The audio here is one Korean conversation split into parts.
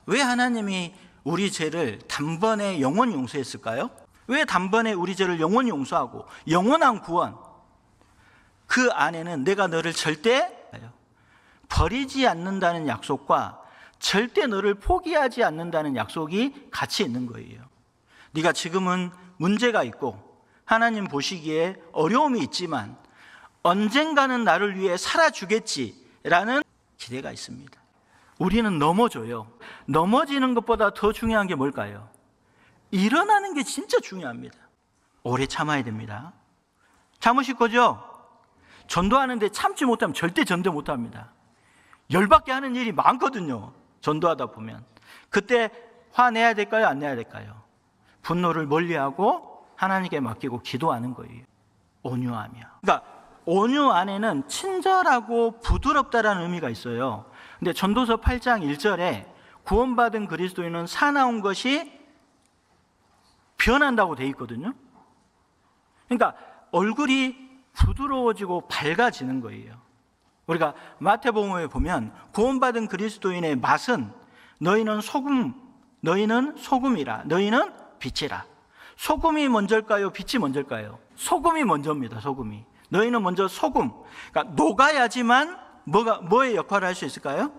왜 하나님이 우리 죄를 단번에 영원히 용서했을까요? 왜 단번에 우리 죄를 영원히 용서하고 영원한 구원, 그 안에는 내가 너를 절대 버리지 않는다는 약속과 절대 너를 포기하지 않는다는 약속이 같이 있는 거예요. 네가 지금은 문제가 있고 하나님 보시기에 어려움이 있지만 언젠가는 나를 위해 살아주겠지라는 기대가 있습니다. 우리는 넘어져요. 넘어지는 것보다 더 중요한 게 뭘까요? 일어나는 게 진짜 중요합니다. 오래 참아야 됩니다. 참으실 거죠? 전도하는데 참지 못하면 절대 전도 못합니다. 열받게 하는 일이 많거든요. 전도하다 보면. 그때 화내야 될까요? 안 내야 될까요? 분노를 멀리하고 하나님께 맡기고 기도하는 거예요. 온유하며. 그러니까 온유 안에는 친절하고 부드럽다라는 의미가 있어요. 근데 전도서 8장 1절에 구원받은 그리스도인은 사나운 것이 변한다고 돼 있거든요. 그러니까 얼굴이 부드러워지고 밝아지는 거예요. 우리가 마태복음에 보면 구원받은 그리스도인의 맛은 너희는 소금이라, 너희는 빛이라. 소금이 먼저일까요? 빛이 먼저일까요? 소금이 먼저입니다. 소금이. 너희는 먼저 소금. 그러니까 녹아야지만 뭐의 역할을 할 수 있을까요?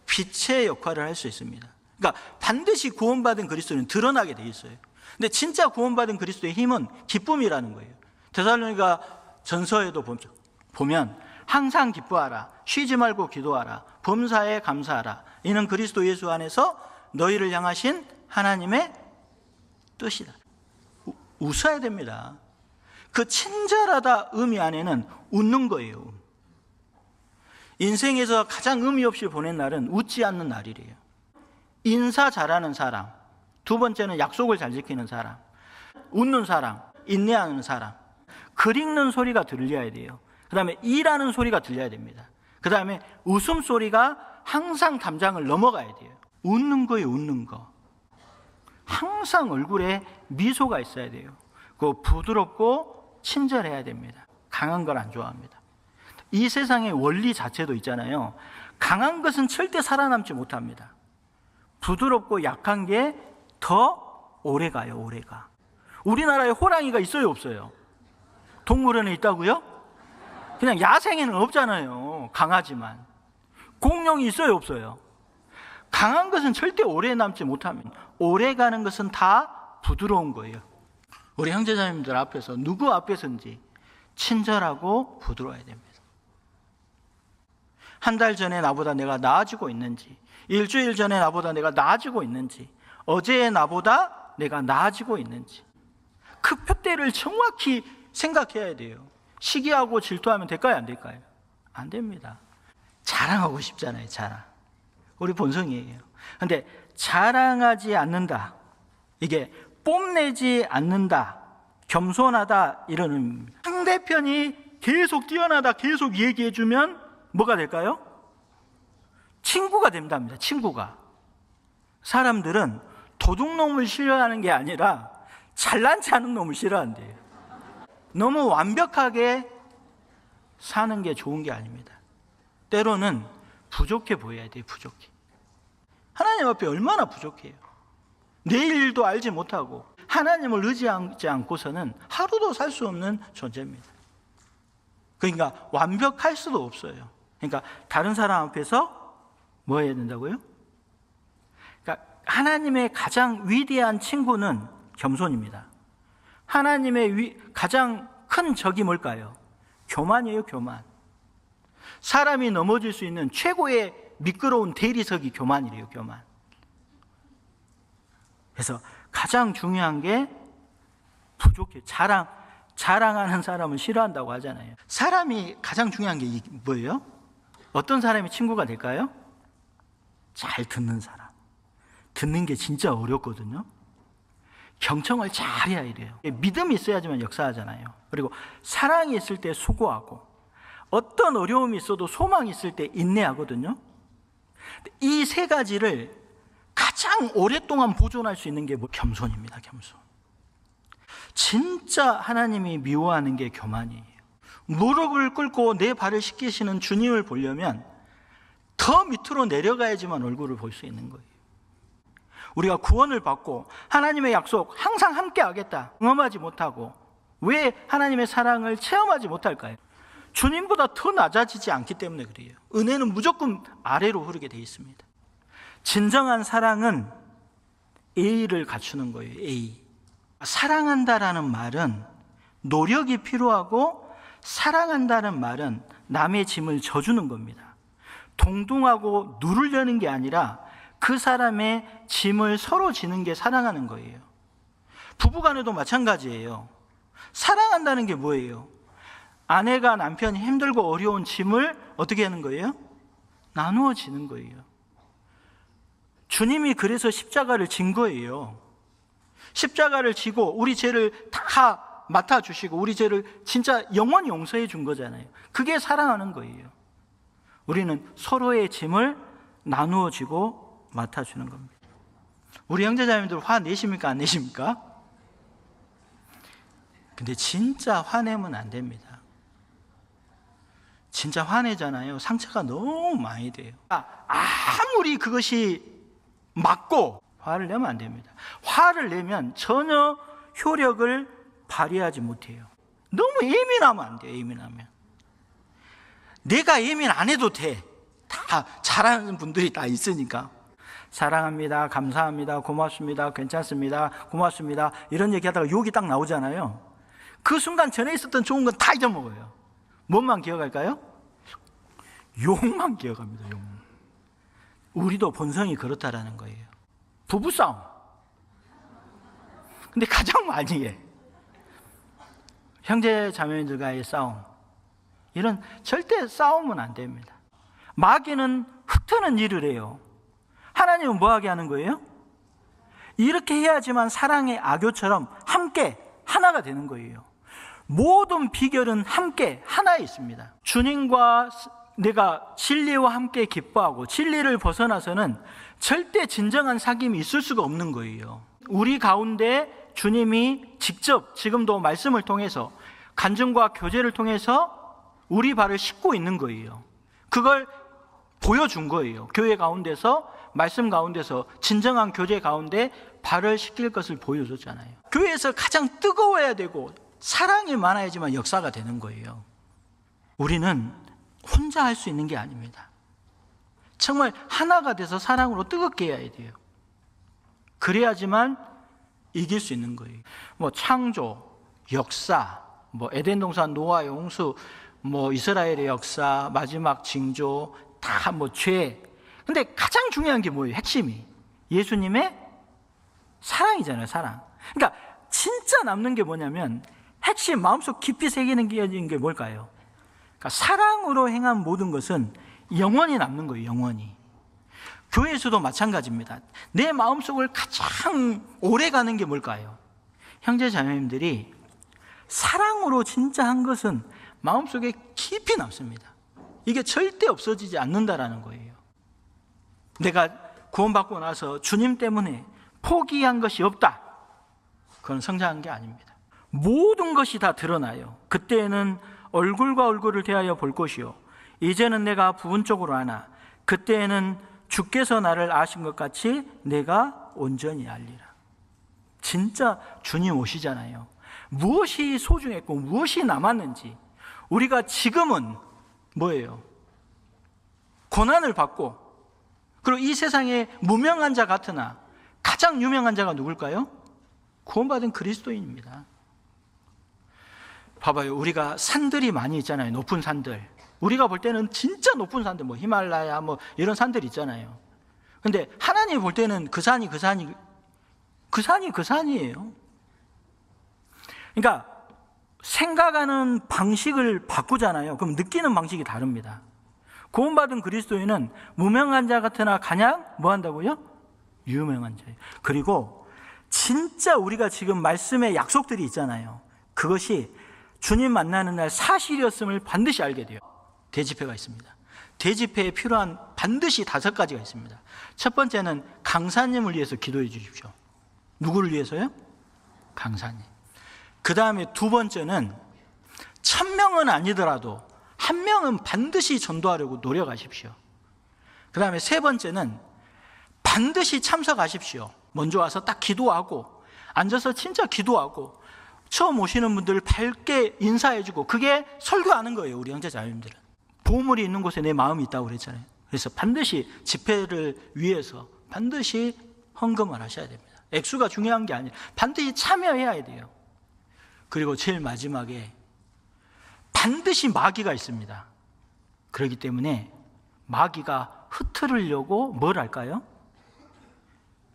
빛의 역할을 할 수 있습니다. 그러니까 반드시 구원받은 그리스도는 드러나게 돼 있어요. 근데 진짜 구원받은 그리스도의 힘은 기쁨이라는 거예요. 데살로니가 전서에도 보면 항상 기뻐하라, 쉬지 말고 기도하라, 범사에 감사하라. 이는 그리스도 예수 안에서 너희를 향하신 하나님의 뜻이다. 웃어야 됩니다. 그 친절하다 의미 안에는 웃는 거예요. 인생에서 가장 의미 없이 보낸 날은 웃지 않는 날이래요. 인사 잘하는 사람, 두 번째는 약속을 잘 지키는 사람, 웃는 사람, 인내하는 사람, 글 읽는 소리가 들려야 돼요. 그 다음에 일하는 소리가 들려야 됩니다. 그 다음에 웃음소리가 항상 담장을 넘어가야 돼요. 웃는 거예요. 웃는 거. 항상 얼굴에 미소가 있어야 돼요. 그 부드럽고 친절해야 됩니다. 강한 걸 안 좋아합니다. 이 세상의 원리 자체도 있잖아요. 강한 것은 절대 살아남지 못합니다. 부드럽고 약한 게 더 오래가요. 오래가. 우리나라에 호랑이가 있어요? 없어요? 동물원에 있다고요? 그냥 야생에는 없잖아요. 강하지만. 공룡이 있어요? 없어요? 강한 것은 절대 오래 남지 못합니다. 오래 가는 것은 다 부드러운 거예요. 우리 형제자매님들 앞에서 누구 앞에서인지 친절하고 부드러워야 됩니다. 한 달 전에 나보다 내가 나아지고 있는지, 일주일 전에 나보다 내가 나아지고 있는지, 어제의 나보다 내가 나아지고 있는지, 그 표대를 정확히 생각해야 돼요. 시기하고 질투하면 될까요? 안 될까요? 안 됩니다. 자랑하고 싶잖아요. 자랑. 우리 본성이에요. 그런데 자랑하지 않는다, 이게 뽐내지 않는다, 겸손하다, 이런 의미입니다. 상대편이 계속 뛰어나다 계속 얘기해주면 뭐가 될까요? 친구가 된답니다. 친구가. 사람들은 도둑놈을 싫어하는 게 아니라 잘난 체 하는 놈을 싫어한대요. 너무 완벽하게 사는 게 좋은 게 아닙니다. 때로는 부족해 보여야 돼요. 부족해. 하나님 앞에 얼마나 부족해요. 내일도 알지 못하고 하나님을 의지하지 않고서는 하루도 살 수 없는 존재입니다. 그러니까 완벽할 수도 없어요. 그러니까 다른 사람 앞에서 뭐 해야 된다고요? 그러니까 하나님의 가장 위대한 친구는 겸손입니다. 하나님의 가장 큰 적이 뭘까요? 교만이에요. 교만. 사람이 넘어질 수 있는 최고의 미끄러운 대리석이 교만이래요. 교만. 그래서 가장 중요한 게 부족해. 자랑하는 사람을 싫어한다고 하잖아요. 사람이 가장 중요한 게 뭐예요? 어떤 사람이 친구가 될까요? 잘 듣는 사람. 듣는 게 진짜 어렵거든요. 경청을 잘해야 돼요. 믿음이 있어야지만 역사하잖아요. 그리고 사랑이 있을 때 수고하고, 어떤 어려움이 있어도 소망이 있을 때 인내하거든요. 이 세 가지를 가장 오랫동안 보존할 수 있는 게 겸손입니다. 겸손. 진짜 하나님이 미워하는 게 교만이에요. 무릎을 꿇고 내 발을 씻기시는 주님을 보려면 더 밑으로 내려가야지만 얼굴을 볼 수 있는 거예요. 우리가 구원을 받고 하나님의 약속 항상 함께 하겠다 경험하지 못하고 왜 하나님의 사랑을 체험하지 못할까요? 주님보다 더 낮아지지 않기 때문에 그래요. 은혜는 무조건 아래로 흐르게 되어 있습니다. 진정한 사랑은 A를 갖추는 거예요. A. 사랑한다라는 말은 노력이 필요하고, 사랑한다는 말은 남의 짐을 져주는 겁니다. 동등하고 누르려는 게 아니라 그 사람의 짐을 서로 지는 게 사랑하는 거예요. 부부간에도 마찬가지예요. 사랑한다는 게 뭐예요? 아내가 남편이 힘들고 어려운 짐을 어떻게 하는 거예요? 나누어 지는 거예요. 주님이 그래서 십자가를 진 거예요. 십자가를 지고 우리 죄를 다 맡아주시고 우리 죄를 진짜 영원히 용서해 준 거잖아요. 그게 사랑하는 거예요. 우리는 서로의 짐을 나누어 지고 맡아주는 겁니다. 우리 형제자매들 화 내십니까? 안 내십니까? 근데 진짜 화내면 안 됩니다. 진짜 화내잖아요. 상처가 너무 많이 돼요. 아무리 그것이 맞고 화를 내면 안 됩니다. 화를 내면 전혀 효력을 발휘하지 못해요. 너무 예민하면 안 돼요. 예민하면 내가 예민 안 해도 돼. 다 잘하는 분들이 다 있으니까. 사랑합니다, 감사합니다, 고맙습니다, 괜찮습니다, 고맙습니다 이런 얘기하다가 욕이 딱 나오잖아요. 그 순간 전에 있었던 좋은 건 다 잊어먹어요. 뭔만 기억할까요? 욕만 기억합니다. 욕. 우리도 본성이 그렇다라는 거예요. 부부싸움. 근데 가장 많이 해. 형제 자매들과의 싸움. 이런 절대 싸우면 안 됩니다. 마귀는 흩트는 일을 해요. 하나님은 뭐하게 하는 거예요? 이렇게 해야지만 사랑의 악교처럼 함께 하나가 되는 거예요. 모든 비결은 함께 하나에 있습니다. 주님과 내가 진리와 함께 기뻐하고 진리를 벗어나서는 절대 진정한 사귐이 있을 수가 없는 거예요. 우리 가운데 주님이 직접 지금도 말씀을 통해서 간증과 교제를 통해서 우리 발을 씻고 있는 거예요. 그걸 보여준 거예요. 교회 가운데서, 말씀 가운데서, 진정한 교제 가운데 발을 씻길 것을 보여줬잖아요. 교회에서 가장 뜨거워야 되고 사랑이 많아야지만 역사가 되는 거예요. 우리는 혼자 할 수 있는 게 아닙니다. 정말 하나가 돼서 사랑으로 뜨겁게 해야 돼요. 그래야지만 이길 수 있는 거예요. 창조, 역사, 에덴 동산 노아의 홍수, 이스라엘의 역사, 마지막 징조, 다 죄. 근데 가장 중요한 게 뭐예요? 핵심이 예수님의 사랑이잖아요. 사랑. 그러니까 진짜 남는 게 뭐냐면 핵심, 마음속 깊이 새기는 게 뭘까요? 그러니까 사랑으로 행한 모든 것은 영원히 남는 거예요. 영원히. 교회에서도 마찬가지입니다. 내 마음속을 가장 오래 가는 게 뭘까요? 형제 자매님들이 사랑으로 진짜 한 것은 마음속에 깊이 남습니다. 이게 절대 없어지지 않는다라는 거예요. 내가 구원받고 나서 주님 때문에 포기한 것이 없다. 그건 성장한 게 아닙니다. 모든 것이 다 드러나요. 그때는 얼굴과 얼굴을 대하여 볼 것이요, 이제는 내가 부분적으로 아나 그때에는 주께서 나를 아신 것 같이 내가 온전히 알리라. 진짜 주님 오시잖아요. 무엇이 소중했고 무엇이 남았는지, 우리가 지금은 뭐예요? 고난을 받고, 그리고 이 세상에 무명한 자 같으나 가장 유명한 자가 누굴까요? 구원받은 그리스도인입니다. 봐봐요. 우리가 산들이 많이 있잖아요. 높은 산들. 우리가 볼 때는 진짜 높은 산들, 히말라야 이런 산들 있잖아요. 근데 하나님 볼 때는 그 산이 그 산이에요. 그러니까 생각하는 방식을 바꾸잖아요. 그럼 느끼는 방식이 다릅니다. 구원받은 그리스도인은 무명한 자 같으나 가장 뭐 한다고요? 유명한 자예요. 그리고 진짜 우리가 지금 말씀의 약속들이 있잖아요. 그것이 주님 만나는 날 사실이었음을 반드시 알게 돼요. 대집회가 있습니다. 대집회에 필요한 반드시 5가지가 있습니다. 첫 번째는 강사님을 위해서 기도해 주십시오. 누구를 위해서요? 강사님. 그 다음에 두 번째는 1000명은 아니더라도 1명은 반드시 전도하려고 노력하십시오. 그 다음에 세 번째는 반드시 참석하십시오. 먼저 와서 딱 기도하고 앉아서 진짜 기도하고 처음 오시는 분들 밝게 인사해주고, 그게 설교하는 거예요. 우리 형제자매님들은 보물이 있는 곳에 내 마음이 있다고 그랬잖아요. 그래서 반드시 집회를 위해서 반드시 헌금을 하셔야 됩니다. 액수가 중요한 게 아니라 반드시 참여해야 돼요. 그리고 제일 마지막에 반드시 마귀가 있습니다. 그렇기 때문에 마귀가 흩트리려고 뭘 할까요?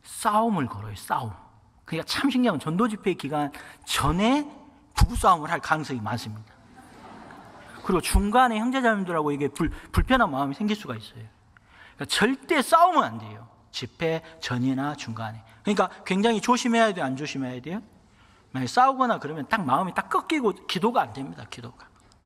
싸움을 걸어요. 싸움. 그러니까 참 신기한 건 전도 집회 기간 전에 부부싸움을 할 가능성이 많습니다. 그리고 중간에 형제자매들하고 이게 불편한 마음이 생길 수가 있어요. 그러니까 절대 싸우면 안 돼요. 집회 전이나 중간에. 그러니까 굉장히 조심해야 돼요? 안 조심해야 돼요? 만약에 싸우거나 그러면 딱 마음이 딱 꺾이고 기도가 안 됩니다. 기도가.